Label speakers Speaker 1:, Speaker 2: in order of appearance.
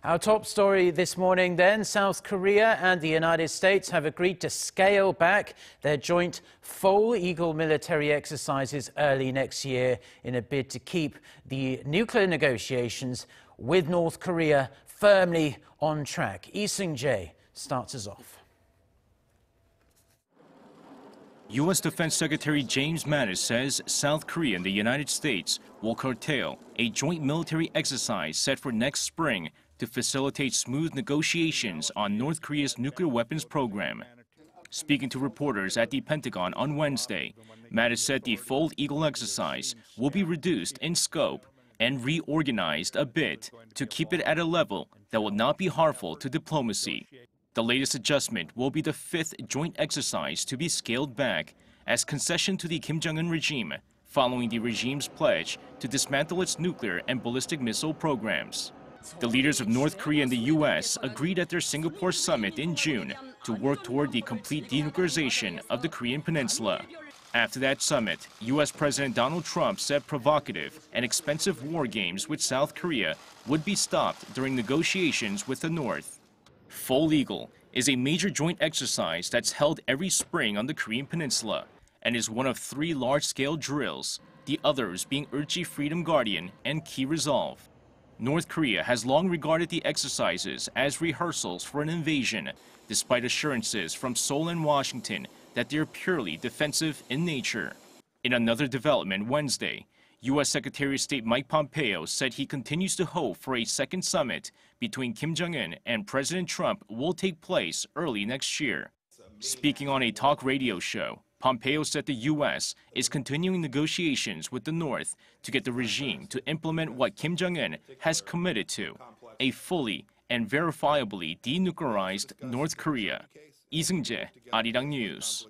Speaker 1: Our top story this morning then, South Korea and the United States have agreed to scale back their joint Foal Eagle military exercises early next year in a bid to keep the nuclear negotiations with North Korea firmly on track. Seung-jae starts us off.
Speaker 2: U.S. Defense Secretary James Mattis says South Korea and the United States will curtail a joint military exercise set for next spring to facilitate smooth negotiations on North Korea's nuclear weapons program. Speaking to reporters at the Pentagon on Wednesday, Mattis said the Foal Eagle exercise will be reduced in scope and reorganized a bit to keep it at a level that will not be harmful to diplomacy. The latest adjustment will be the fifth joint exercise to be scaled back as concession to the Kim Jong-un regime, following the regime's pledge to dismantle its nuclear and ballistic missile programs. The leaders of North Korea and the U.S. agreed at their Singapore summit in June to work toward the complete denuclearization of the Korean peninsula. After that summit, U.S. President Donald Trump said provocative and expensive war games with South Korea would be stopped during negotiations with the North. Foal Eagle is a major joint exercise that's held every spring on the Korean peninsula and is one of three large-scale drills, the others being Urchi Freedom Guardian and Key Resolve. North Korea has long regarded the exercises as rehearsals for an invasion, despite assurances from Seoul and Washington that they're purely defensive in nature. In another development Wednesday, U.S. Secretary of State Mike Pompeo said he continues to hope for a second summit between Kim Jong-un and President Trump will take place early next year. Speaking on a talk radio show, Pompeo said the U.S. is continuing negotiations with the North to get the regime to implement what Kim Jong-un has committed to, a fully and verifiably denuclearized North Korea. Seung-jae, Arirang News.